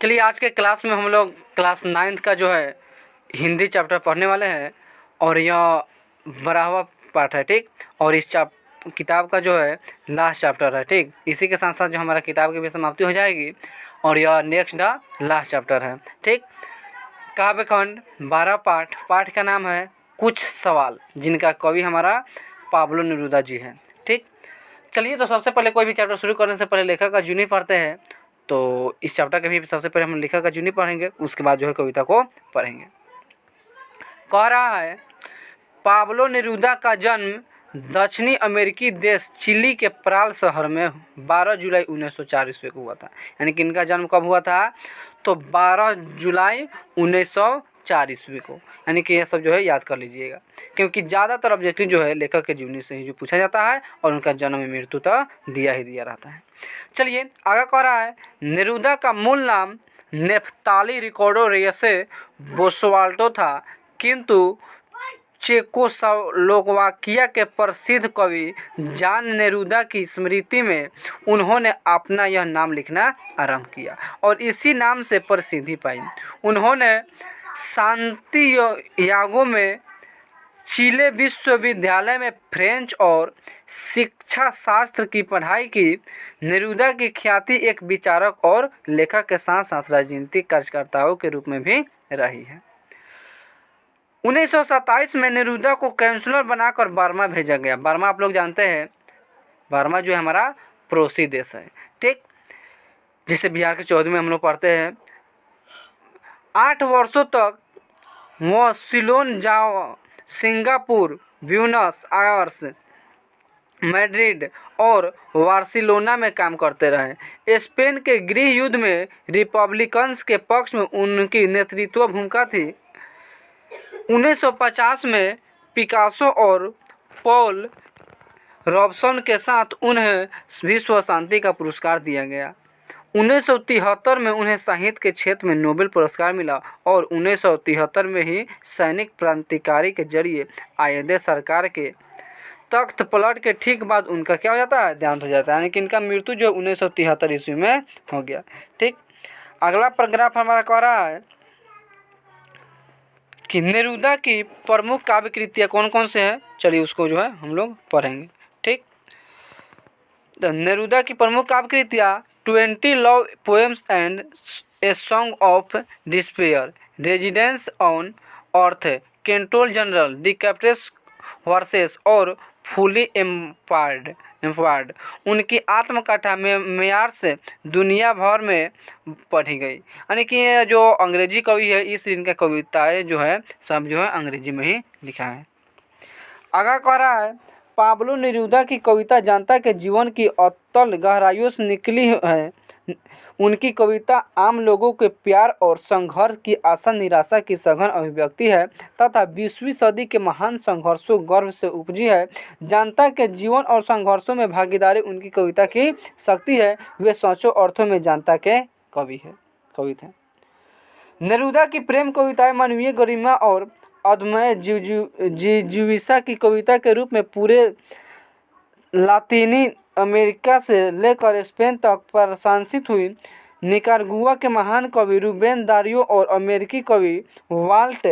चलिए आज के क्लास में हम लोग क्लास 9th का जो है हिंदी चैप्टर पढ़ने वाले हैं और यह 12वां पार्ट है, ठीक। और इस किताब का जो है लास्ट चैप्टर है, ठीक। इसी के साथ साथ जो हमारा किताब की भी समाप्ति हो जाएगी और यह नेक्स्ट लास्ट चैप्टर है, ठीक। काव्यखंड 12 पाठ का नाम है कुछ सवाल, जिनका कवि हमारा पाब्लो नेरूदा जी है, ठीक। चलिए तो सबसे पहले कोई भी चैप्टर शुरू करने से पहले लेखक का जीवनी पढ़ते हैं। तो इस चैप्टर के भी सबसे पहले हम लेखक का जीवनी पढ़ेंगे, उसके बाद जो है कविता को पढ़ेंगे। कह रहा है पाब्लो नेरूदा का जन्म दक्षिणी अमेरिकी देश चिली के प्राल शहर में 12 जुलाई 1904 ईस्वी को हुआ था। यानी कि इनका जन्म कब हुआ था? तो 12 जुलाई 1904 ईस्वी को। यानी कि ये सब जो है याद कर लीजिएगा, क्योंकि ज़्यादातर ऑब्जेक्टिव जो है लेखक के जीवनी से ही जो पूछा जाता है और उनका जन्म मृत्यु तो दिया ही दिया रहता है। चलिए आगे कह रहा है नेरूदा का मूल नाम नेफ्ताली रिकार्डो रेयसे बोसवाल्टो था, किंतु चेकोस्लोवाकिया के प्रसिद्ध कवि जान नेरूदा की स्मृति में उन्होंने अपना यह नाम लिखना आरंभ किया और इसी नाम से प्रसिद्धि पाई। उन्होंने सांतियागो में चिले विश्वविद्यालय में फ्रेंच और शिक्षा शास्त्र की पढ़ाई की। नेरूदा की ख्याति एक विचारक और लेखक के साथ साथ राजनीतिक कार्यकर्ताओं के रूप में भी रही है। 1927 में नेरूदा को काउंसलर बनाकर बर्मा भेजा गया। बर्मा आप लोग जानते हैं, बर्मा जो है हमारा पड़ोसी देश है, ठीक, जिसे बिहार के 14 में हम लोग पढ़ते हैं। 8 वर्षों तक वह सिलोन, जावा, सिंगापुर, ब्यूनस आयर्स, मैड्रिड और बार्सिलोना में काम करते रहे। स्पेन के गृह युद्ध में रिपब्लिकन्स के पक्ष में उनकी नेतृत्व भूमिका थी। 1950 में पिकासो और पॉल रॉबसन के साथ उन्हें विश्व शांति का पुरस्कार दिया गया। 1973 में उन्हें साहित्य के क्षेत्र में नोबेल पुरस्कार मिला और 1973 में ही सैनिक क्रांतिकारी के जरिए आयदे सरकार के तख्त पलट के ठीक बाद उनका क्या हो जाता है? देहांत हो जाता है। यानी कि इनका मृत्यु जो 1973 ईस्वी में हो गया, ठीक। अगला पैराग्राफ हमारा कह रहा है कि नेरूदा की प्रमुख काव्य कृतियाँ कौन कौन से हैं। चलिए उसको जो है हम लोग पढ़ेंगे, ठीक। तो नेरूदा की प्रमुख काव्य कृतियाँ 20 love poems and a song of despair, residence on earth, control general, the captain's verses और फुली एम्पायर्ड। उनकी आत्मकथा में मेयार से दुनिया भर में पढ़ी गई। यानी कि ये जो अंग्रेजी कवि है, इस इनका कविताएं जो है सब जो है अंग्रेजी में ही लिखा है। आगे कह रहा है पाब्लो नेरूदा की कविता जनता के जीवन की अतल गहराइयों से निकली है। उनकी कविता आम लोगों के प्यार और संघर्ष की आशा निराशा की सघन अभिव्यक्ति है तथा 20वीं सदी के महान संघर्षों गर्व से उपजी है। जनता के जीवन और संघर्षों में भागीदारी उनकी कविता की शक्ति है। वे सच्चों अर्थों में जनता के कवि थे। नेरूदा की प्रेम कविताएं मानवीय गरिमा और अदम्य जिज्ञासा की कविता के रूप में पूरे लातीनी अमेरिका से लेकर स्पेन तक प्रशंसित हुई। निकारागुआ के महान कवि रूबेन दारियो और अमेरिकी कवि वाल्ट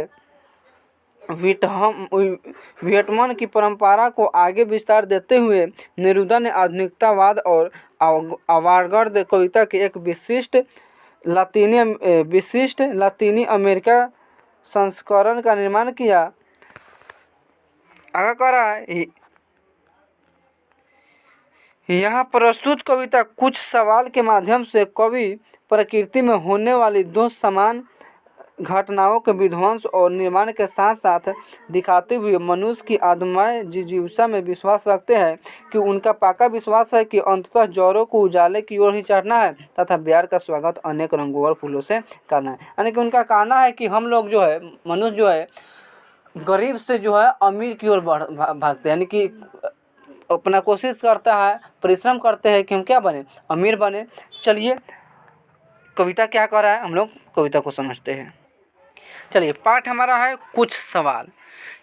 व्हिटमन की परंपरा को आगे विस्तार देते हुए नेरूदा ने आधुनिकतावाद और अवांगार्द कविता के एक विशिष्ट लातीनी अमेरिका संस्करण का निर्माण किया। आगे कह रहा है यहाँ प्रस्तुत कविता कुछ सवाल के माध्यम से कवि प्रकृति में होने वाली दो समान घटनाओं के विध्वंस और निर्माण के साथ साथ दिखाते हुए मनुष्य की आदमय जिज्ञासा में विश्वास रखते हैं कि उनका पक्का विश्वास है कि अंततः जौरों को उजाले की ओर ही चढ़ना है तथा प्यार का स्वागत अनेक रंगों और फूलों से करना है। यानी कि उनका कहना है कि हम लोग जो है मनुष्य जो है गरीब से जो है अमीर की ओर भागते हैं। यानी कि अपना कोशिश करता है, परिश्रम करते हैं कि हम क्या बने? अमीर बने। चलिए कविता क्या कर रहा है, हम लोग कविता को समझते हैं। चलिए पाठ हमारा है कुछ सवाल,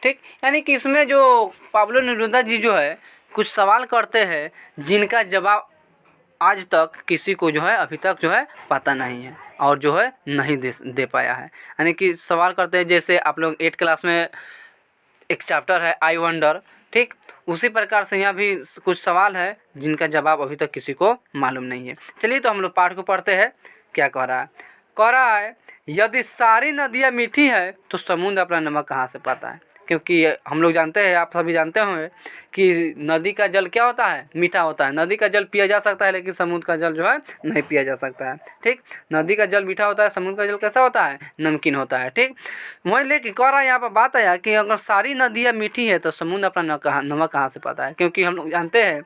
ठीक। यानी कि इसमें जो पाब्लो नेरूदा जी जो है कुछ सवाल करते हैं जिनका जवाब आज तक किसी को जो है अभी तक जो है पता नहीं है और जो है नहीं दे पाया है। यानी कि सवाल करते हैं, जैसे आप लोग 8 क्लास में एक चैप्टर है आई वंडर, ठीक, उसी प्रकार से यहाँ भी कुछ सवाल है जिनका जवाब अभी तक किसी को मालूम नहीं है। चलिए तो हम लोग पाठ को पढ़ते हैं। क्या कह रहा है? कह रहा है यदि सारी नदियाँ मीठी है तो समुद्र अपना नमक कहाँ से पाता है? क्योंकि हम लोग जानते हैं, आप सभी जानते होंगे कि नदी का जल क्या होता है? मीठा होता है। नदी का जल पिया जा सकता है, लेकिन समुद्र का जल जो है नहीं पिया जा सकता है, ठीक। नदी का जल मीठा होता है, समुद्र का जल कैसा होता है? नमकीन होता है, ठीक। वही लेकिन कह रहा है यहाँ पर बात आया कि अगर सारी नदियाँ मीठी है तो समुद्र अपना नमक कहाँ से पाता है? क्योंकि हम लोग जानते हैं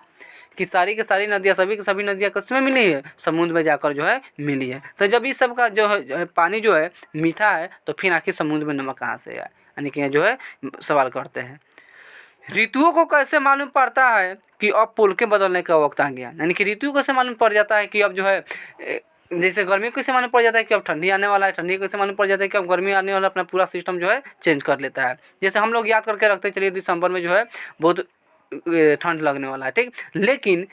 कि सारी की सारी नदियाँ, सभी की सभी नदियाँ किसमें मिली है? समुद्र में जाकर जो है मिली है। तो जब इस सब का जो है पानी जो है मीठा है तो फिर आखिर समुद्र में नमक कहाँ से आया? यानी कि जो है सवाल करते हैं। ऋतुओं को कैसे मालूम पड़ता है कि अब पुल के बदलने का वक्त आ गया? यानी कि ऋतु कैसे मालूम पड़ जाता है कि अब जो है जैसे गर्मी को कैसे मालूम पड़ जाता है कि अब ठंडी आने वाला है, ठंडी कैसे मालूम पड़ जाता है कि अब गर्मी आने वाला, अपना पूरा सिस्टम जो है चेंज कर लेता है। जैसे हम लोग याद करके रखते हैं, चलिए दिसंबर में जो है बहुत ठंड लगने वाला है, ठीक, लेकिन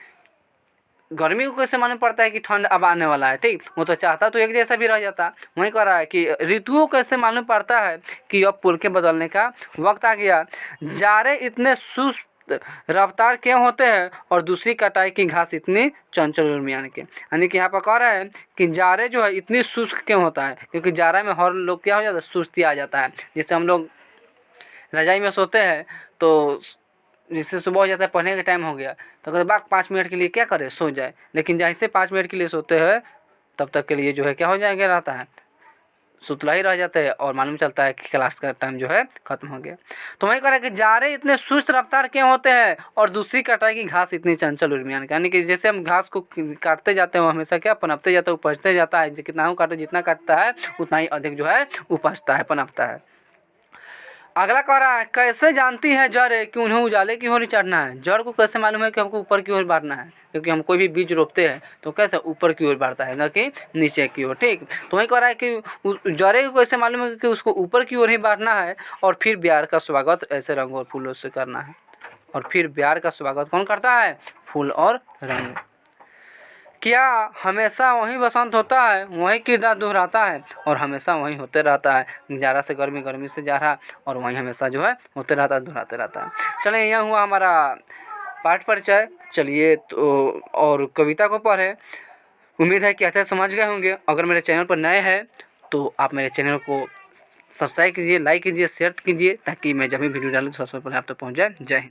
गर्मी को कैसे मालूम पड़ता है कि ठंड अब आने वाला है, ठीक। वो तो चाहता तो एक जैसा भी रह जाता। वहीं कह रहा है कि ऋतुओं कैसे मालूम पड़ता है कि अब पुल के बदलने का वक्त आ गया? जाड़े इतने सुस्त रफ्तार क्यों होते हैं और दूसरी कटाई की घास इतनी चंचल उर्मियान के? यानी कि यहाँ पर कह रहा है कि जाड़े जो है इतनी शुष्क क्यों होता है? क्योंकि जाड़े में हर लोग क्या हो जाता है? सुस्ती आ जाता है। जैसे हम लोग रजाई में सोते हैं तो जैसे सुबह हो जाता है, पढ़ने का टाइम हो गया तो कहते बाग 5 मिनट के लिए क्या करें? सो जाए। लेकिन जैसे 5 मिनट के लिए सोते हैं तब तक के लिए जो है क्या हो जाएगा? रहता है, सुतला ही रह जाता है और मालूम चलता है कि क्लास का टाइम जो है खत्म हो गया। तो वही कह रहा है कि जाड़े इतने सुस्त रफ्तार क्यों होते हैं और दूसरी कटाई की घास इतनी चंचल उर्मियान के? यानी कि जैसे हम घास को काटते जाते हैं वो हमेशा क्या पनपते जाता है, उपजते जाता है। कितना हो काटे, जितना काटता है उतना ही अधिक जो है उपजता है, पनपता है। अगला कह रहा है कैसे जानती है जड़ कि उन्हें उजाले की ओर चढ़ना है? जड़ को कैसे मालूम है कि हमको ऊपर की ओर बढ़ना है? क्योंकि हम कोई भी बीज रोपते हैं तो कैसे ऊपर की ओर बढ़ता है, ना कि नीचे की ओर, ठीक। तो वही कह रहा है कि जड़े को कैसे मालूम है कि उसको ऊपर की ओर ही बढ़ना है? और फिर प्यार का स्वागत ऐसे रंग और फूलों से करना है। और फिर प्यार का स्वागत कौन करता है? फूल और रंग। क्या हमेशा वही बसंत होता है, वही किरदार दोहराता है और हमेशा वही होते रहता है? जाड़ा से गर्मी, गर्मी से जाड़ा, और वही हमेशा जो है होते रहता है, दोहराते रहता है। चलिए यह हुआ हमारा पाठ परिचय। चलिए तो और कविता को पढ़े। उम्मीद है कि अच्छे समझ गए होंगे। अगर मेरे चैनल पर नए हैं तो आप मेरे चैनल को सब्सक्राइब कीजिए, लाइक कीजिए, शेयर कीजिए, ताकि मैं जब भी वीडियो डालूँ सबसे पहले आप तक पहुँच जाए। जय हिंद।